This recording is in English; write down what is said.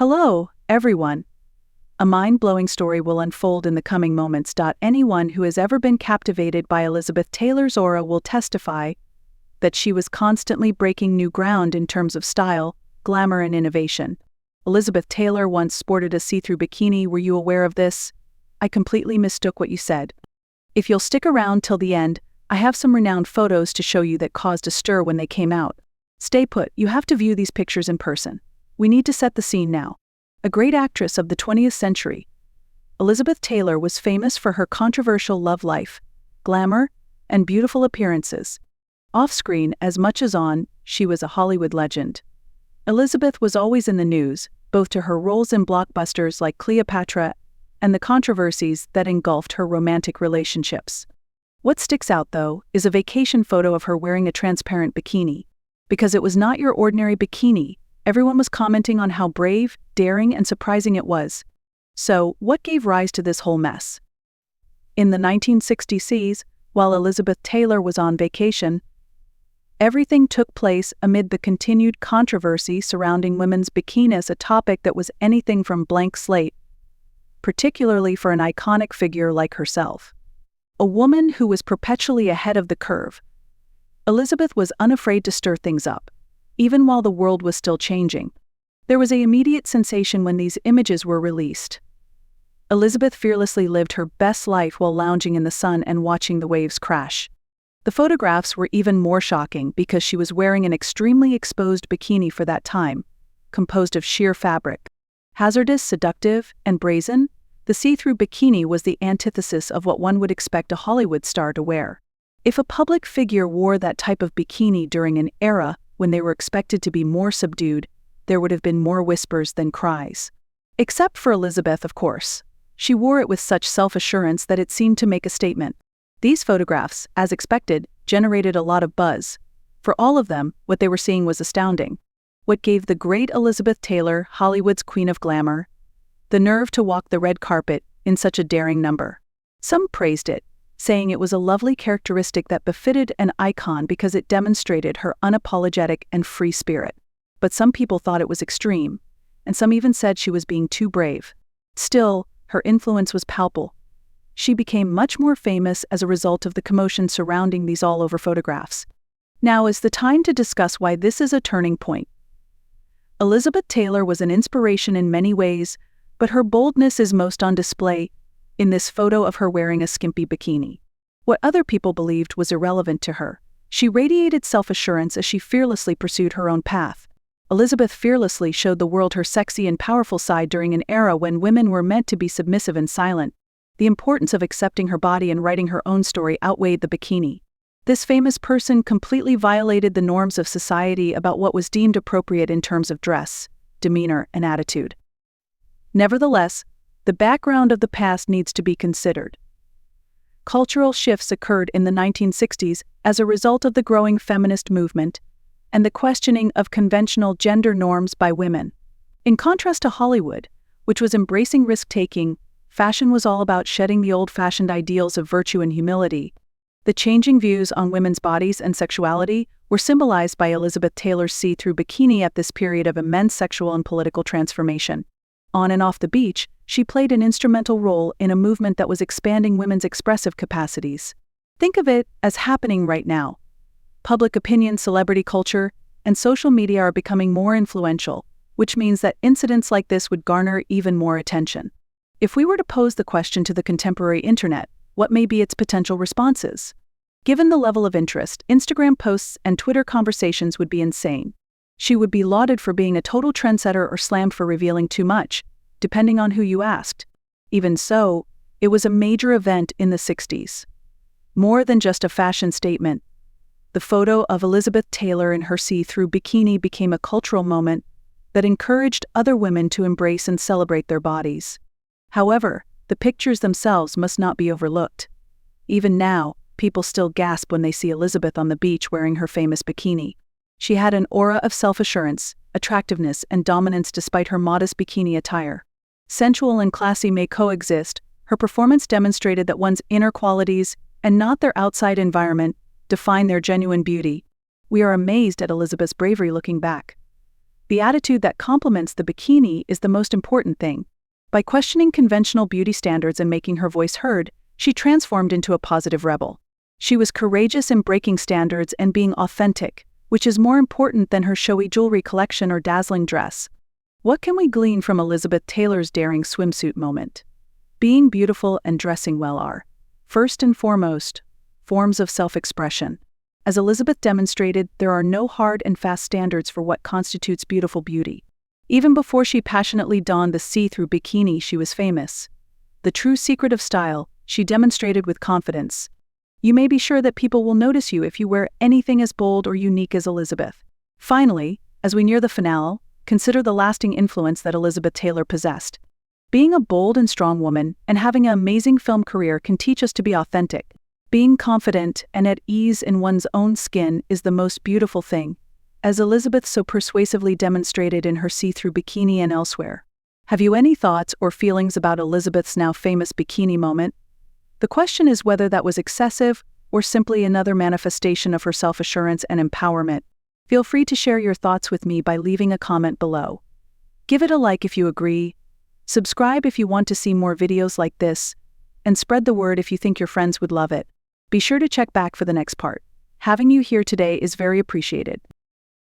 Hello, everyone. A mind-blowing story will unfold in the coming moments. Anyone who has ever been captivated by Elizabeth Taylor's aura will testify that she was constantly breaking new ground in terms of style, glamour, and innovation. Elizabeth Taylor once sported a see-through bikini. Were you aware of this? I completely mistook what you said. If you'll stick around till the end, I have some renowned photos to show you that caused a stir when they came out. Stay put, you have to view these pictures in person. We need to set the scene now. A great actress of the 20th century, Elizabeth Taylor was famous for her controversial love life, glamour, and beautiful appearances. Off-screen as much as on, she was a Hollywood legend. Elizabeth was always in the news, both to her roles in blockbusters like Cleopatra and the controversies that engulfed her romantic relationships. What sticks out, though, is a vacation photo of her wearing a transparent bikini. Because it was not your ordinary bikini, everyone was commenting on how brave, daring, and surprising it was. So, what gave rise to this whole mess? In the 1960s, while Elizabeth Taylor was on vacation, everything took place amid the continued controversy surrounding women's bikinis, a topic that was anything from blank slate, particularly for an iconic figure like herself. A woman who was perpetually ahead of the curve, Elizabeth was unafraid to stir things up, even while the world was still changing. There was an immediate sensation when these images were released. Elizabeth fearlessly lived her best life while lounging in the sun and watching the waves crash. The photographs were even more shocking because she was wearing an extremely exposed bikini for that time, composed of sheer fabric. Hazardous, seductive, and brazen, the see-through bikini was the antithesis of what one would expect a Hollywood star to wear. If a public figure wore that type of bikini during an era when they were expected to be more subdued, there would have been more whispers than cries. Except for Elizabeth, of course. She wore it with such self-assurance that it seemed to make a statement. These photographs, as expected, generated a lot of buzz. For all of them, what they were seeing was astounding. What gave the great Elizabeth Taylor, Hollywood's queen of glamour, the nerve to walk the red carpet in such a daring number? Some praised it, saying it was a lovely characteristic that befitted an icon because it demonstrated her unapologetic and free spirit. But some people thought it was extreme, and some even said she was being too brave. Still, her influence was palpable. She became much more famous as a result of the commotion surrounding these all-over photographs. Now is the time to discuss why this is a turning point. Elizabeth Taylor was an inspiration in many ways, but her boldness is most on display in this photo of her wearing a skimpy bikini. What other people believed was irrelevant to her. She radiated self-assurance as she fearlessly pursued her own path. Elizabeth fearlessly showed the world her sexy and powerful side during an era when women were meant to be submissive and silent. The importance of accepting her body and writing her own story outweighed the bikini. This famous person completely violated the norms of society about what was deemed appropriate in terms of dress, demeanor, and attitude. Nevertheless, the background of the past needs to be considered. Cultural shifts occurred in the 1960s as a result of the growing feminist movement and the questioning of conventional gender norms by women. In contrast to Hollywood, which was embracing risk-taking, fashion was all about shedding the old-fashioned ideals of virtue and humility. The changing views on women's bodies and sexuality were symbolized by Elizabeth Taylor's see-through bikini at this period of immense sexual and political transformation. On and off the beach, she played an instrumental role in a movement that was expanding women's expressive capacities. Think of it as happening right now. Public opinion, celebrity culture, and social media are becoming more influential, which means that incidents like this would garner even more attention. If we were to pose the question to the contemporary internet, what may be its potential responses? Given the level of interest, Instagram posts and Twitter conversations would be insane. She would be lauded for being a total trendsetter or slammed for revealing too much, depending on who you asked. Even so, it was a major event in the 60s. More than just a fashion statement, the photo of Elizabeth Taylor in her see-through bikini became a cultural moment that encouraged other women to embrace and celebrate their bodies. However, the pictures themselves must not be overlooked. Even now, people still gasp when they see Elizabeth on the beach wearing her famous bikini. She had an aura of self-assurance, attractiveness, and dominance despite her modest bikini attire. Sensual and classy may coexist. Her performance demonstrated that one's inner qualities, and not their outside environment, define their genuine beauty. We are amazed at Elizabeth's bravery looking back. The attitude that complements the bikini is the most important thing. By questioning conventional beauty standards and making her voice heard, she transformed into a positive rebel. She was courageous in breaking standards and being authentic, which is more important than her showy jewelry collection or dazzling dress. What can we glean from Elizabeth Taylor's daring swimsuit moment? Being beautiful and dressing well are, first and foremost, forms of self-expression. As Elizabeth demonstrated, there are no hard and fast standards for what constitutes beautiful beauty. Even before she passionately donned the see-through bikini, she was famous. The true secret of style, she demonstrated with confidence. You may be sure that people will notice you if you wear anything as bold or unique as Elizabeth. Finally, as we near the finale, consider the lasting influence that Elizabeth Taylor possessed. Being a bold and strong woman and having an amazing film career can teach us to be authentic. Being confident and at ease in one's own skin is the most beautiful thing, as Elizabeth so persuasively demonstrated in her see-through bikini and elsewhere. Have you any thoughts or feelings about Elizabeth's now famous bikini moment? The question is whether that was excessive or simply another manifestation of her self-assurance and empowerment. Feel free to share your thoughts with me by leaving a comment below. Give it a like if you agree, subscribe if you want to see more videos like this, and spread the word if you think your friends would love it. Be sure to check back for the next part. Having you here today is very appreciated.